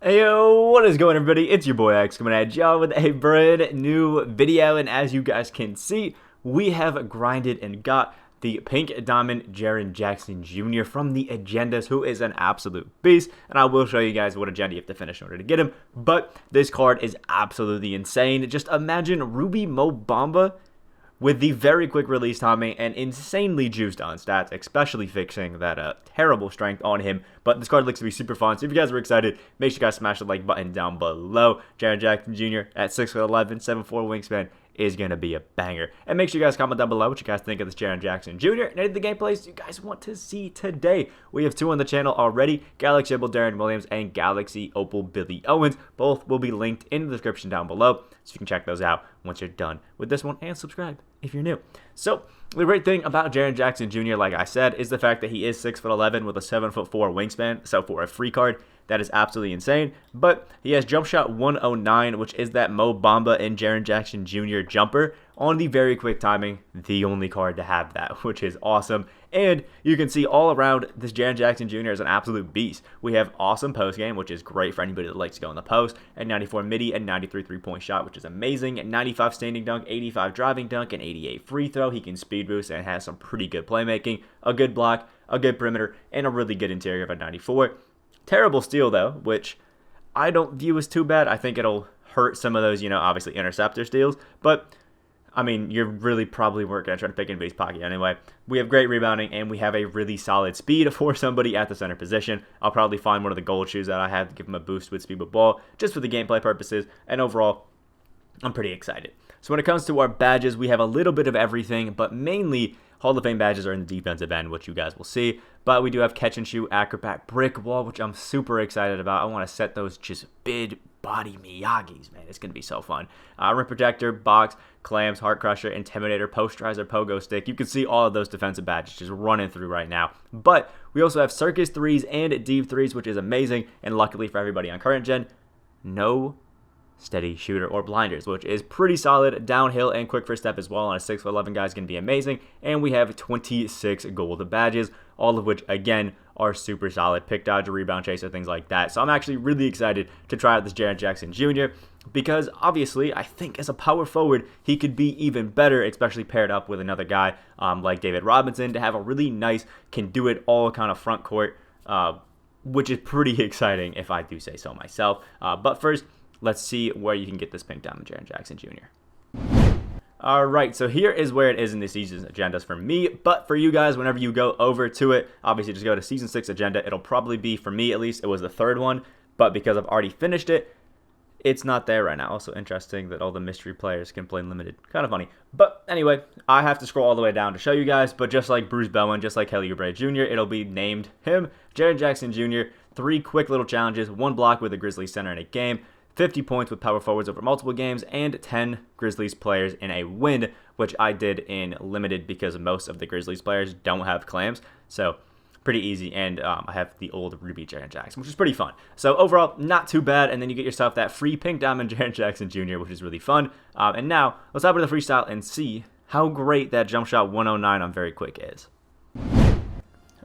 Hey yo, what is going on, everybody? It's your boy X coming at y'all with a brand new video, and as you guys can see, we have grinded and got the Pink Diamond Jaren Jackson Jr. from the Agendas, who is an absolute beast, and I will show you guys what agenda you have to finish in order to get him, but this card is absolutely insane. Just imagine Ruby Mo Bamba with the very quick release timing and insanely juiced on stats, especially fixing that terrible strength on him. But this card looks to be super fun, so if you guys are excited, make sure you guys smash the like button down below. Jaren Jackson Jr. at 6'11", 7'4" wingspan is going to be a banger. And make sure you guys comment down below what you guys think of this Jaren Jackson Jr. and any of the gameplays you guys want to see today. We have two on the channel already, Galaxy Opal Darren Williams and Galaxy Opal Billy Owens. Both will be linked in the description down below, so you can check those out once you're done with this one, and subscribe if you're new. So, the great thing about Jaren Jackson Jr., like I said, is the fact that he is 6'11" with a 7'4" wingspan, so for a free card, that is absolutely insane. But he has jump shot 109, which is that Mo Bamba and Jaren Jackson Jr. jumper on the very quick timing, the only card to have that, which is awesome. And you can see all around this Jaren Jackson Jr. is an absolute beast. We have awesome post game, which is great for anybody that likes to go in the post, and 94 midi and 93 3-point shot, which is amazing, and 95 standing dunk, 85 driving dunk, and 88 free throw. He can speed boost and has some pretty good playmaking, a good block, a good perimeter, and a really good interior of a 94. Terrible steal, though, which I don't view as too bad. I think it'll hurt some of those, obviously interceptor steals. But, I mean, you're really probably weren't going to try to pick in base pocket anyway. We have great rebounding, and we have a really solid speed for somebody at the center position. I'll probably find one of the gold shoes that I have to give him a boost with speed with ball, just for the gameplay purposes. And overall, I'm pretty excited. So when it comes to our badges, we have a little bit of everything, but mainly Hall of Fame badges are in the defensive end, which you guys will see. But we do have catch and shoot, acrobat, brick wall, which I'm super excited about. I want to set those just big body Miyagis, man. It's going to be so fun. Rim protector, box, clams, heart crusher, intimidator, posterizer, pogo stick. You can see all of those defensive badges just running through right now. But we also have circus 3s and deep 3s, which is amazing. And luckily for everybody on current gen, no steady shooter or blinders, which is pretty solid. Downhill and quick first step as well on a 6'11" guy is going to be amazing. And we have 26 gold badges, all of which again are super solid. Pick dodger, rebound chaser, things like that. So I'm actually really excited to try out this Jaren Jackson Jr. because obviously I think as a power forward he could be even better, especially paired up with another guy like David Robinson, to have a really nice can do it all kind of front court, which is pretty exciting if I do say so myself. But first, let's see where you can get this Pink Diamond Jaren Jackson Jr. Alright, so here is where it is in the season's agendas for me, but for you guys, whenever you go over to it, obviously just go to Season 6 agenda. It'll probably be, for me at least, it was the third one, but because I've already finished it, it's not there right now. Also interesting that all the mystery players can play limited. Kind of funny. But anyway, I have to scroll all the way down to show you guys, but just like Bruce Bowen, just like Kelly Oubre Jr., it'll be named him, Jaren Jackson Jr., 3 quick little challenges, 1 block with a Grizzlies center in a game, 50 points with power forwards over multiple games, and 10 Grizzlies players in a win, which I did in limited because most of the Grizzlies players don't have clams. So pretty easy, and I have the old Ruby Jaren Jackson, which is pretty fun. So overall, not too bad, and then you get yourself that free Pink Diamond Jaren Jackson Jr., which is really fun. And now, let's hop into the freestyle and see how great that jump shot 109 on very quick is.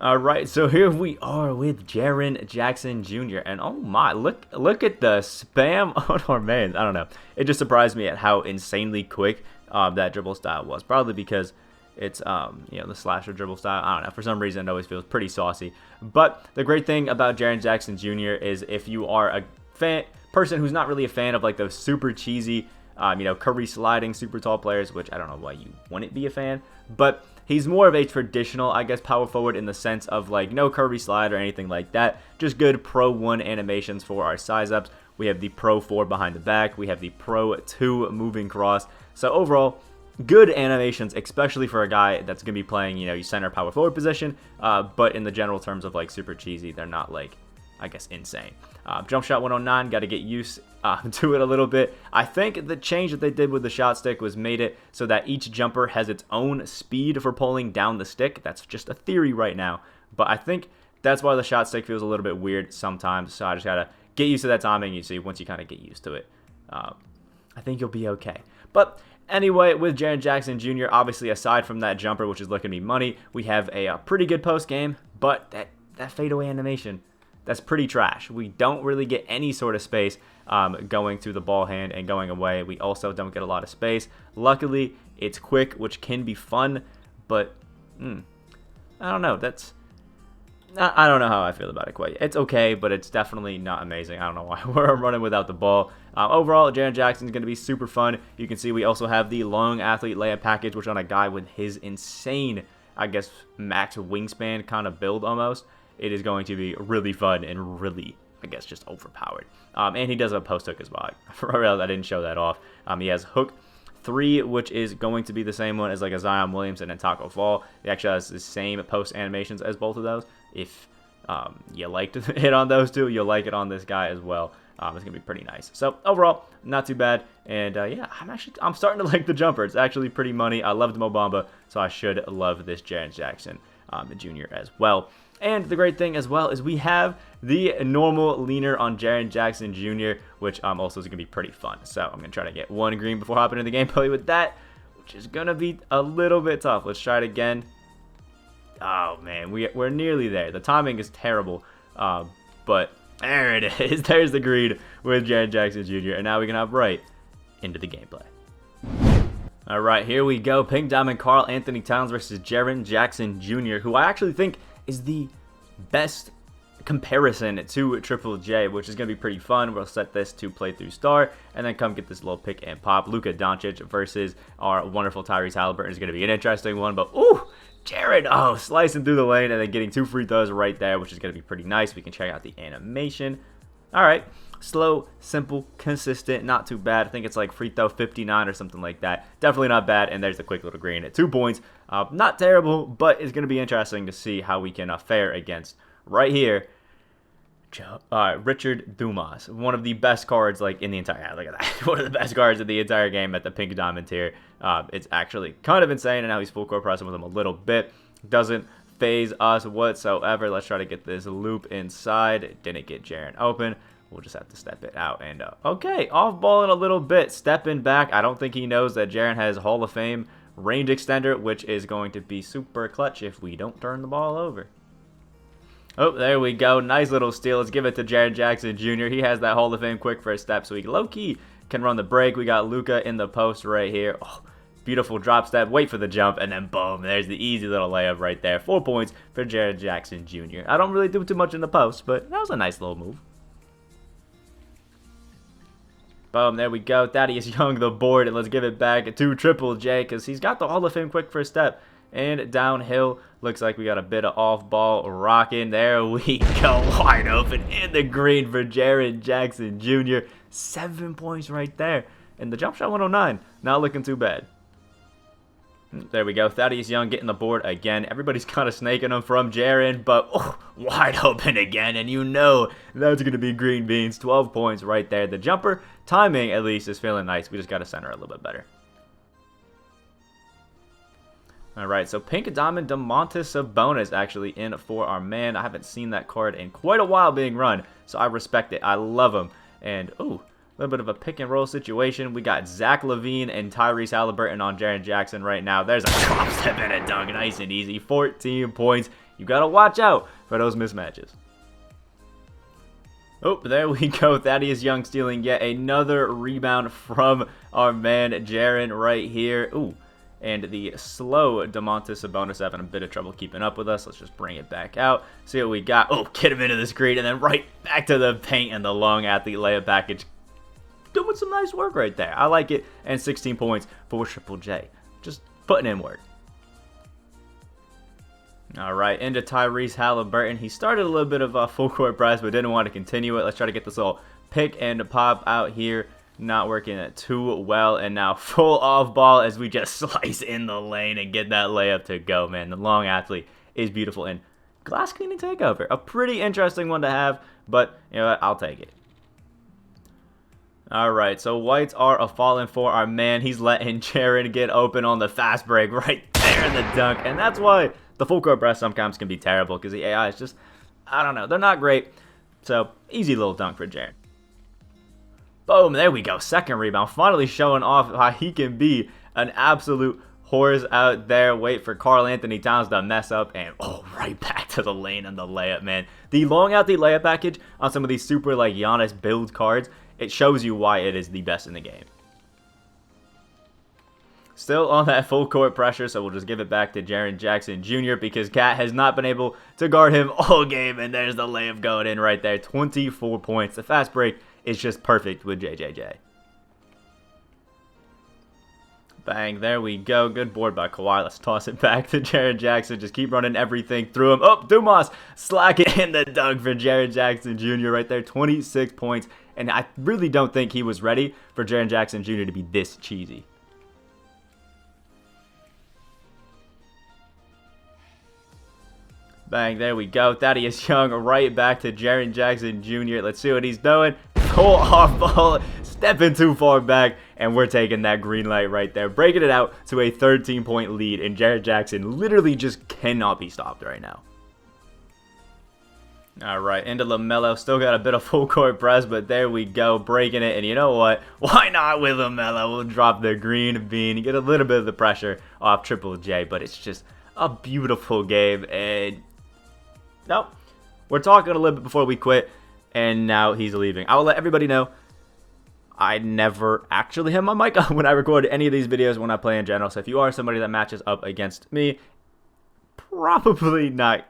Alright, so here we are with Jaren Jackson Jr. And oh my, look at the spam on our man. I don't know. It just surprised me at how insanely quick that dribble style was. Probably because it's, the slasher dribble style. I don't know. For some reason, it always feels pretty saucy. But the great thing about Jaren Jackson Jr. is if you are a person who's not really a fan of like those super cheesy, Curry sliding super tall players, which I don't know why you wouldn't be a fan, but he's more of a traditional, I guess, power forward in the sense of like no Curry slide or anything like that. Just good Pro 1 animations for our size ups. We have the Pro 4 behind the back. We have the Pro 2 moving cross. So overall, good animations, especially for a guy that's going to be playing, your center power forward position. But in the general terms of like super cheesy, they're not like, I guess, insane. Jump shot 109, got to get used to it a little bit. I think the change that they did with the shot stick was made it so that each jumper has its own speed for pulling down the stick. That's just a theory right now, but I think that's why the shot stick feels a little bit weird sometimes. So I just got to get used to that timing. You see, once you kind of get used to it, I think you'll be okay. But anyway, with Jaren Jackson Jr., obviously aside from that jumper, which is looking to be money, we have a pretty good post game, but that fadeaway animation, that's pretty trash. We don't really get any sort of space going to the ball hand and going away. We also don't get a lot of space. Luckily, it's quick, which can be fun, but I don't know. I don't know how I feel about it quite. It's okay, but it's definitely not amazing. I don't know why we're running without the ball. Overall, Jaren Jackson is going to be super fun. You can see we also have the long athlete layup package, which on a guy with his insane, I guess, max wingspan kind of build almost, it is going to be really fun and really, I guess, just overpowered. And he does a post hook as well. I didn't show that off. He has hook 3, which is going to be the same one as like a Zion Williamson and Taco Fall. He actually has the same post animations as both of those. If you like to hit on those two, you'll like it on this guy as well. It's gonna be pretty nice. So overall, not too bad. And yeah, I'm starting to like the jumper. It's actually pretty money. I loved Mo Bamba, so I should love this Jaren Jackson Jr. as well. And the great thing as well is we have the normal leaner on Jaren Jackson Jr., which also is going to be pretty fun. So I'm going to try to get 1 green before hopping into the gameplay with that, which is going to be a little bit tough. Let's try it again. Oh, man, we're nearly there. The timing is terrible, but there it is. There's the green with Jaren Jackson Jr., and now we can hop right into the gameplay. All right, here we go. Pink Diamond Karl Anthony Towns versus Jaren Jackson Jr., who I actually think is the best comparison to Triple J, which is going to be pretty fun. We'll set this to playthrough star, and then come get this little pick and pop. Luka Doncic versus our wonderful Tyrese Halliburton is going to be an interesting one, but ooh, Jaren, slicing through the lane and then getting 2 free throws right there, which is going to be pretty nice. We can check out the animation. All right. Slow, simple, consistent, not too bad. I think it's like free throw 59 or something like that. Definitely not bad, and there's the quick little green at 2 points. Not terrible, but it's going to be interesting to see how we can fare against, right here, Richard Dumas. One of the best cards in the entire, look at that. One of the best cards in the entire game at the pink diamond tier. It's actually kind of insane, and now he's full court pressing with him a little bit. Doesn't phase us whatsoever. Let's try to get this loop inside. Didn't get Jaren open. We'll just have to step it out. And, okay, off-balling a little bit, stepping back. I don't think he knows that Jaren has Hall of Fame range extender, which is going to be super clutch if we don't turn the ball over. Oh, there we go. Nice little steal. Let's give it to Jaren Jackson Jr. He has that Hall of Fame quick first step, so he low-key can run the break. We got Luka in the post right here. Oh, beautiful drop step. Wait for the jump, and then boom. There's the easy little layup right there. 4 points for Jaren Jackson Jr. I don't really do too much in the post, but that was a nice little move. Boom, there we go. Thaddeus Young, the board, and let's give it back to Triple J because he's got the Hall of Fame quick first step. And downhill, looks like we got a bit of off-ball rocking. There we go, wide open in the green for Jaren Jackson Jr. 7 points right there. And the jump shot 109, not looking too bad. There we go. Thaddeus Young getting the board again. Everybody's kind of snaking him from Jaren, but wide open again. And you know that's going to be green beans. 12 points right there. The jumper timing, at least, is feeling nice. We just got to center a little bit better. All right, so Pink Diamond Domantas Sabonis actually in for our man. I haven't seen that card in quite a while being run, so I respect it. I love him. And, ooh. A little bit of a pick and roll situation. We got Zach LaVine and Tyrese Halliburton on Jaren Jackson right now. There's a drop step and a dunk. Nice and easy. 14 points. You got to watch out for those mismatches. Oh, there we go. Thaddeus Young stealing yet another rebound from our man Jaren right here. Ooh. And the slow Domantas Sabonis having a bit of trouble keeping up with us. Let's just bring it back out. See what we got. Oh, get him into the screen. And then right back to the paint and the long athlete layup package. Doing some nice work right there. I like it. And 16 points for Triple J. Just putting in work. All right, into Tyrese Halliburton. He started a little bit of a full court press, but didn't want to continue it. Let's try to get this little pick and pop out here. Not working too well. And now full off ball as we just slice in the lane and get that layup to go, man. The long athlete is beautiful. And glass cleaning takeover. A pretty interesting one to have, but you know what? I'll take it. All right, so whites are falling for our man. He's letting Jaren get open on the fast break right there in the dunk. And that's why the full court press sometimes can be terrible because the AI is just, I don't know, they're not great. So, easy little dunk for Jaren. Boom, there we go. Second rebound. Finally showing off how he can be an absolute Whores out there. Wait for Karl Anthony Towns to mess up. And, oh, right back to the lane on the layup, man. The long out the layup package on some of these super, like, Giannis build cards, it shows you why it is the best in the game. Still on that full court pressure, so we'll just give it back to Jaren Jackson Jr. because Cat has not been able to guard him all game. And there's the layup going in right there. 24 points. The fast break is just perfect with JJJ. Bang, there we go. Good board by Kawhi. Let's toss it back to Jaren Jackson. Just keep running everything through him. Oh, Dumas slack it in the dunk for Jaren Jackson Jr. right there. 26 points. And I really don't think he was ready for Jaren Jackson Jr. to be this cheesy. Bang, there we go. Thaddeus Young right back to Jaren Jackson Jr. Let's see what he's doing. Pull off ball, stepping too far back, and we're taking that green light right there. Breaking it out to a 13-point lead, and Jaren Jackson literally just cannot be stopped right now. All right, into LaMelo. Still got a bit of full court press, but there we go, breaking it. And you know what? Why not with LaMelo? We'll drop the green bean, get a little bit of the pressure off Triple J, but it's just a beautiful game. And nope, we're talking a little bit before we quit, and now he's leaving. I will let everybody know I never actually have my mic on when I record any of these videos when I play in general. So if you are somebody that matches up against me, probably not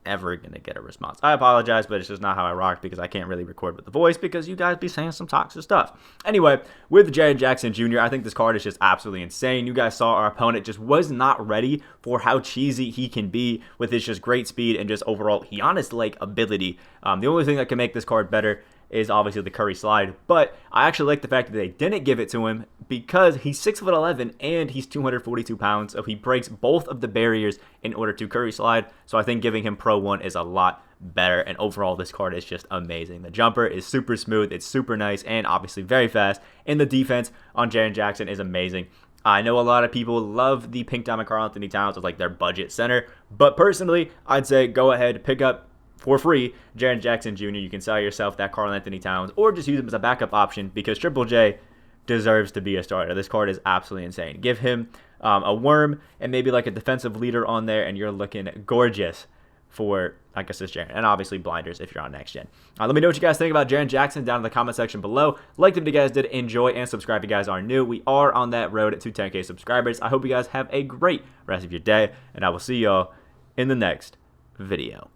ever going to get a response. I apologize, but it's just not how I rock because I can't really record with the voice because you guys be saying some toxic stuff. Anyway, with Jaren Jackson Jr., I think this card is just absolutely insane. You guys saw our opponent just was not ready for how cheesy he can be with his just great speed and just overall Giannis-like ability. The only thing that can make this card better is obviously the Curry slide, but I actually like the fact that they didn't give it to him because he's 6'11" and he's 242 pounds, so he breaks both of the barriers in order to Curry slide. So I think giving him Pro 1 is a lot better, and overall this card is just amazing. The jumper is super smooth, it's super nice, and obviously very fast, and the defense on Jaren Jackson is amazing. I know a lot of people love the Pink Diamond Karl Anthony Towns as like their budget center, but personally, I'd say go ahead, pick up for free Jaren Jackson Jr. You can sell yourself that Karl Anthony Towns or just use him as a backup option because Triple J deserves to be a starter. This card is absolutely insane. Give him a worm and maybe like a defensive leader on there, and you're looking gorgeous for, I guess, this Jaren. And obviously blinders if you're on next gen. Let me know what you guys think about Jaren Jackson down in the comment section below. Like the video you guys did, enjoy, and subscribe if you guys are new. We are on that road to 10K subscribers. I hope you guys have a great rest of your day, and I will see y'all in the next video.